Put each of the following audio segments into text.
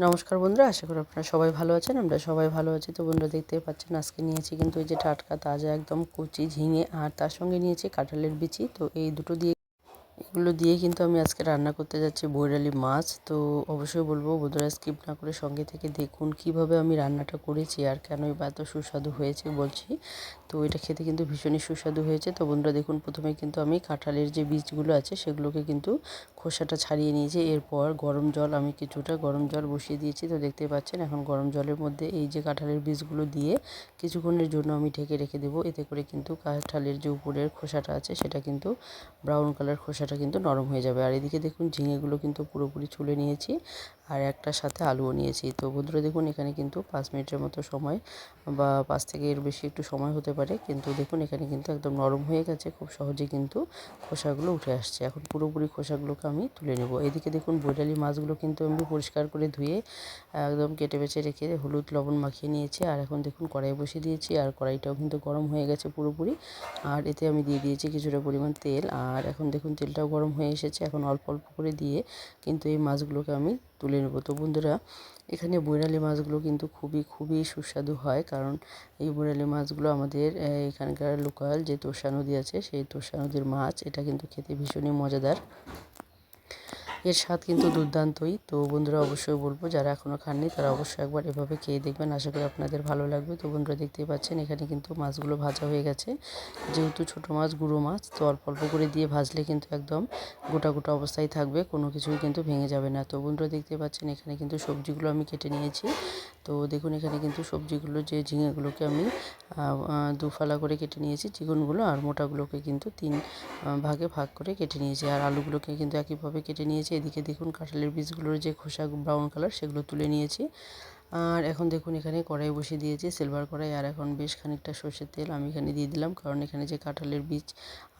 নমস্কার বন্ধুরা, আশা করি আপনারা সবাই ভালো আছেন। আমরা সবাই ভালো আছি। তো বন্ধুরা দেখতেই পাচ্ছেন আজকে নিয়েছি কিন্তু এই যে টাটকা তাজা একদম কচি ঝিঙে, আর তার সঙ্গে নিয়েছি কাঁঠালের বিচি। তো এই দুটো দিয়ে এগুলো দিয়ে কিন্তু আমি আজকে রান্না করতে যাচ্ছি বৈরালি মাছ। তো অবশ্যই বলবো বন্ধুরা স্কিপ না করে সঙ্গে থেকে দেখুন কিভাবে আমি রান্নাটা করেছি আর কেনই বা এত সুস্বাদু হয়েছে বলছি। তো এটা খেতে কিন্তু ভীষণই সুস্বাদু হয়েছে। তো বন্ধুরা দেখুন, প্রথমে কিন্তু আমি কাঁঠালের যে বীজগুলো আছে সেগুলোকে কিন্তু খোসাটা ছাড়িয়ে নিয়েছি। এরপর গরম জল, আমি কিছুটা গরম জল বসিয়ে দিয়েছি। তো দেখতেই পাচ্ছেন এখন গরম জলের মধ্যে এই যে কাঁঠালের বীজগুলো দিয়ে কিছুক্ষণের জন্য আমি ঢেকে রেখে দেবো। এতে করে কিন্তু কাঁঠালের যে উপরের খোসাটা আছে সেটা কিন্তু ব্রাউন কালার খোসাটা কিন্তু নরম হয়ে যাবে। আর এদিকে দেখুন ঝিঙেগুলো কিন্তু পুরোপুরি ছুলে নিয়েছি, আর একটার সাথে আলুও নিয়েছি। তো বন্ধুরা দেখুন এখানে কিন্তু 5 মিনিটের মতো সময় বা 5 থেকে এর বেশি একটু সময় হতে পারে, কিন্তু দেখুন এখানে কিন্তু একদম নরম হয়ে গেছে, খুব সহজে কিন্তু খোসাগুলো উঠে আসছে। এখন পুরোপুরি খোসাগুলোকে আমি তুলে নেব। এদিকে দেখুন বৈরালি মাছগুলো কিন্তু আমি পরিষ্কার করে ধুয়ে একদম কেটে বেছে রেখে হলুদ লবণ মাখিয়ে নিয়েছি। আর এখন দেখুন কড়াই বসিয়ে দিয়েছি, আর কড়াইটাও কিন্তু গরম হয়ে গেছে পুরোপুরি। আর এতে আমি দিয়ে দিয়েছি কিছুটা পরিমাণ তেল। আর এখন দেখুন তেলটাও গরম হয়ে এসেছে। এখন অল্প অল্প করে দিয়ে কিন্তু এই মাছগুলোকে আমি তুলে নেব। তো বন্ধুরা এখানে বৈরালি মাছগুলো কিন্তু খুবই খুবই সুস্বাদু হয়, কারণ এই বৈরালি মাছগুলো আমাদের এখানকার লোকাল যে তোষা নদী আছে সেই তোষা নদীর মাছ। এটা কিন্তু খেতে ভীষণই মজাদার, এর স্বাদ কিন্তু দুর্দান্তই। তো বন্ধুরা অবশ্যই বলবো যারা এখনও খাননি তারা অবশ্যই একবার এভাবে খেয়ে দেখবেন, আশা করি আপনাদের ভালো লাগবে। তো বন্ধুরা দেখতেই পাচ্ছেন এখানে কিন্তু মাছগুলো ভাজা হয়ে গেছে। যেহেতু ছোটো মাছ, গুঁড়ো মাছ, তো অল্প অল্প করে দিয়ে ভাজলে কিন্তু একদম গোটা গোটা অবস্থায় থাকবে, কোনো কিছুই কিন্তু ভেঙে যাবে না। তো বন্ধুরা দেখতে পাচ্ছেন এখানে কিন্তু সবজিগুলো আমি কেটে নিয়েছি। তো দেখুন এখানে কিন্তু সবজিগুলো, যে ঝিঙেগুলোকে আমি দুফালা করে কেটে নিয়েছি চিকনগুলো, আর মোটাগুলোকে কিন্তু 3 ভাগে ভাগ করে কেটে নিয়েছি। আর আলুগুলোকে কিন্তু একইভাবে কেটে নিয়েছি। এদিকে দেখুন কাঁঠালের বীজগুলোর যে খোসা ব্রাউন কালার সেগুলো তুলে নিয়েছি। আর এখন দেখুন এখানে কড়াই বসিয়ে দিয়েছি, সিলভার কড়াই। আর এখন বেশ খানিকটা সর্ষের তেল আমি এখানে দিয়ে দিলাম, কারণ এখানে যে কাঁঠালের বীজ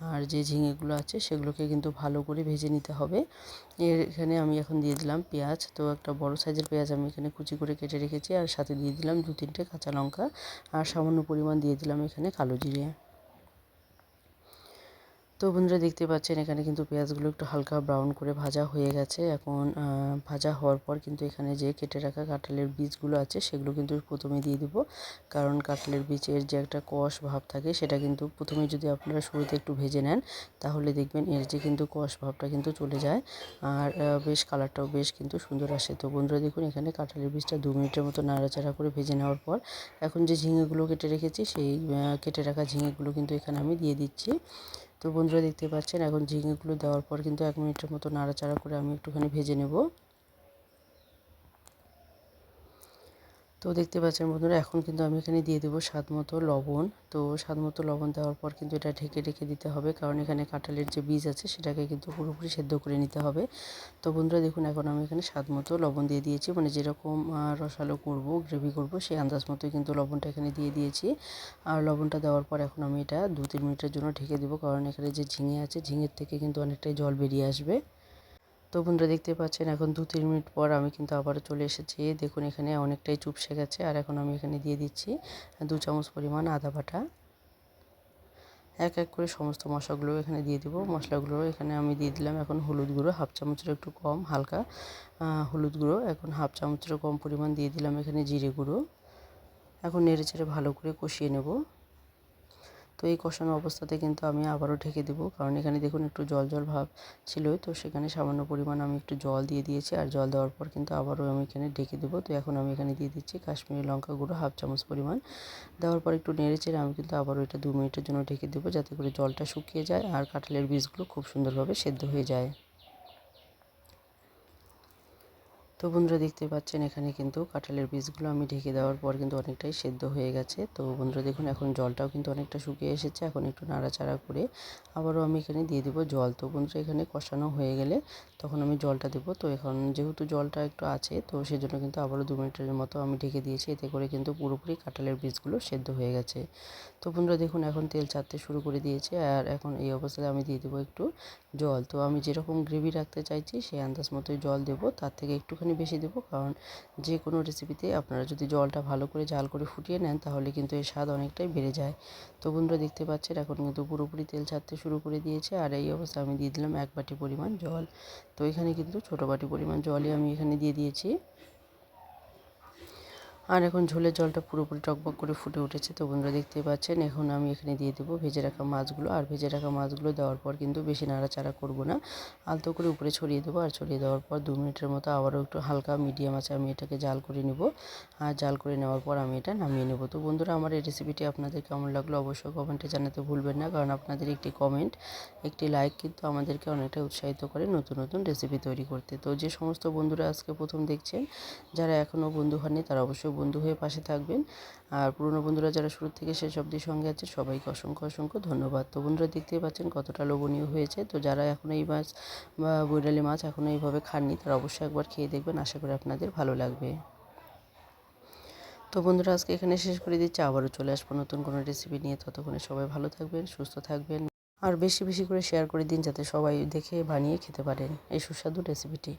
আর যে ঝিঙেগুলো আছে সেগুলোকে কিন্তু ভালো করে ভেজে নিতে হবে। এখানে আমি এখন দিয়ে দিলাম পেঁয়াজ। তো একটা বড় সাইজের পেঁয়াজ আমি এখানে কুচি করে কেটে রেখেছি, আর সাথে দিয়ে দিলাম 2-3টে কাঁচা লঙ্কা, আর সামান্য পরিমাণ দিয়ে দিলাম এখানে কালো জিরে। তো বন্ধুরা দেখতে পাচ্ছেন এখানে কিন্তু পেঁয়াজগুলো একটু হালকা ব্রাউন করে ভাজা হয়ে গেছে। এখন ভাজা হওয়ার পর কিন্তু এখানে যে কেটে রাখা কাঁঠালের বীজগুলো আছে সেগুলো কিন্তু প্রথমে দিয়ে দেবো, কারণ কাঁঠালের বীজের যে একটা কষ ভাব থাকে সেটা কিন্তু প্রথমে যদি আপনারা শুরুতে একটু ভেজে নেন তাহলে দেখবেন এর যে কিন্তু কষ ভাবটা কিন্তু চলে যায়, আর বেশ কালারটাও বেশ কিন্তু সুন্দর আসে। তো বন্ধুরা দেখুন এখানে কাঁঠালের বীজটা 2 মিনিটের মতো নাড়াচাড়া করে ভেজে নেওয়ার পর এখন যে ঝিঙেগুলো কেটে রেখেছি সেই কেটে রাখা ঝিঙেগুলো কিন্তু এখানে আমি দিয়ে দিচ্ছি। তো বন্ধুরা দেখতে পাচ্ছেন এখন ঝিঙেগুলো দেওয়ার পর কিন্তু 1 মিনিটের মতো নাড়াচাড়া করে আমি একটুখানি ভেজে নেব। তো দেখতে পাচ্ছেন বন্ধুরা এখন কিন্তু আমি এখানে দিয়ে দেবো স্বাদ মতো লবণ। তো স্বাদ মতো লবণ দেওয়ার পর কিন্তু এটা ঢেকে রেখে দিতে হবে, কারণ এখানে কাঁঠালের যে বীজ আছে সেটাকে কিন্তু পুরোপুরি সেদ্ধ করে নিতে হবে। তো বন্ধুরা দেখুন এখন আমি এখানে স্বাদ মতো লবণ দিয়ে দিয়েছি, মানে যেরকম রসালো করব, গ্রেভি করব সেই আন্দাজ মতোই কিন্তু লবণটা এখানে দিয়ে দিয়েছি। আর লবণটা দেওয়ার পর এখন আমি এটা 2-3 মিনিটের জন্য ঢেকে দেবো, কারণ এখানে যে ঝিঙে আছে ঝিঙের থেকে কিন্তু অনেকটাই জল বেরিয়ে আসবে। তো বন্ধুরা দেখতে পাচ্ছেন এখন 2-3 মিনিট পর আমি কিন্তু আবারও চলে এসেছি। দেখুন এখানে অনেকটাই চুপসে গেছে। আর এখন আমি এখানে দিয়ে দিচ্ছি 2 চামচ পরিমাণ আদা বাটা। এক এক করে সমস্ত মশলাগুলো এখানে দিয়ে দেবো। মশলাগুলো এখানে আমি দিয়ে দিলাম এখন হলুদ গুঁড়ো হাফ চামচের একটু কম, হালকা হলুদ গুঁড়ো এখন হাফ চামচেরও কম পরিমাণ দিয়ে দিলাম এখানে জিরে গুঁড়ো। এখন নেড়েচেড়ে ভালো করে কষিয়ে নেব। তো এই কষানো অবস্থাতে কিন্তু আমি আবারও ঢেকে দেবো, কারণ এখানে দেখুন একটু জল জল ভাব ছিল, তো সেখানে সামান্য পরিমাণ আমি একটু জল দিয়ে দিয়েছি। আর জল দেওয়ার পর কিন্তু আবারও আমি এখানে ঢেকে দেবো। তো এখন আমি এখানে দিয়ে দিচ্ছি কাশ্মীরি লঙ্কা গুঁড়ো হাফ চামচ পরিমাণ। দেওয়ার পর একটু নেড়েচেড়ে আমি কিন্তু আবারও এটা 2 মিনিটের জন্য ঢেকে দেবো, যাতে করে জলটা শুকিয়ে যায় আর কাঁঠালের বীজগুলো খুব সুন্দরভাবে সেদ্ধ হয়ে যায়। তো বন্ধুরা দেখতে পাচ্ছেন এখানে কিন্তু কাঁঠালের বীজগুলো আমি ঢেকে দেওয়ার পর কিন্তু অনেকটাই সেদ্ধ হয়ে গেছে। তো বন্ধুরা দেখুন এখন জলটাও কিন্তু অনেকটা শুকিয়ে এসেছে। এখন একটু নাড়াচাড়া করে আবারও আমি এখানে দিয়ে দেবো জল। তো বন্ধুরা এখানে কষানো হয়ে গেলে তখন আমি জলটা দেবো। তো এখন যেহেতু জলটা একটু আছে তো সেজন্য কিন্তু আবারও 2 মিনিটের মতো আমি ঢেকে দিয়েছি, এতে করে কিন্তু পুরোপুরি কাঁঠালের বীজগুলো সেদ্ধ হয়ে গেছে। তো বন্ধুরা দেখুন এখন তেল ছাড়তে শুরু করে দিয়েছে, আর এখন এই অবস্থায় আমি দিয়ে দেবো একটু জল। তো আমি যেরকম গ্রেভি রাখতে চাইছি সেই আন্দাজ মতোই জল দেবো, তার থেকে একটুখানি বেশি দেবো, কারণ যে কোনো রেসিপিতে আপনারা যদি জলটা ভালো করে জাল করে ফুটিয়ে নেন তাহলে কিন্তু এর স্বাদ অনেকটাই বেড়ে যায়। তো বন্ধুরা দেখতে পাচ্ছেন এখন কিন্তু পুরোপুরি তেল ছাড়তে শুরু করে দিয়েছে, আর এই অবস্থায় আমি দিয়ে দিলাম 1 বাটি পরিমাণ জল। তো এখানে কিন্তু ছোটো বাটি পরিমাণ জলই আমি এখানে দিয়ে দিয়েছি। আর এখন ঝোলের জলটা পুরোপুরি টকবক করে ফুটে উঠেছে। তো বন্ধুরা দেখতেই পাচ্ছেন, এখন আমি এখানে দিয়ে দেবো ভেজে রাখা মাছগুলো। আর ভেজে রাখা মাছগুলো দেওয়ার পর কিন্তু বেশি নাড়াচাড়া করব না, আলতো করে উপরে ছড়িয়ে দেবো। আর ছড়িয়ে দেওয়ার পর 2 মিনিটের মতো আবারও একটু হালকা মিডিয়াম আছে আমি এটাকে জাল করে নেব। আর জাল করে নেওয়ার পর আমি এটা নামিয়ে নেব। তো বন্ধুরা আমার এই রেসিপিটি আপনাদের কেমন লাগলো অবশ্যই কমেন্টে জানাতে ভুলবেন না, কারণ আপনাদের একটি কমেন্ট, একটি লাইক কিন্তু আমাদেরকে অনেকটা উৎসাহিত করে নতুন নতুন রেসিপি তৈরি করতে। তো যে সমস্ত বন্ধুরা আজকে প্রথম দেখছেন, যারা এখনও বন্ধু হননি তারা অবশ্যই বন্ধু হয়ে পাশে থাকবেন। আর পুরনো বন্ধুরা যারা শুরু থেকে শেষ অবধি সঙ্গে আছে, সবাইকে অসংখ্য অসংখ্য ধন্যবাদ। তো বন্ধুরা দেখতেই পাচ্ছেন কতটা লোভনীয় হয়েছে। তো যারা এখনও এই মাছ বা বৈরালি মাছ এখনও এইভাবে খাননি, তারা অবশ্যই একবার খেয়ে দেখবেন, আশা করি আপনাদের ভালো লাগবে। তো বন্ধুরা আজকে এখানে শেষ করে দিচ্ছি, আবারও চলে আসবো নতুন কোনো রেসিপি নিয়ে। ততক্ষণে সবাই ভালো থাকবেন, সুস্থ থাকবেন, আর বেশি বেশি করে শেয়ার করে দিন যাতে সবাই দেখে বানিয়ে খেতে পারেন এই সুস্বাদু রেসিপিটি।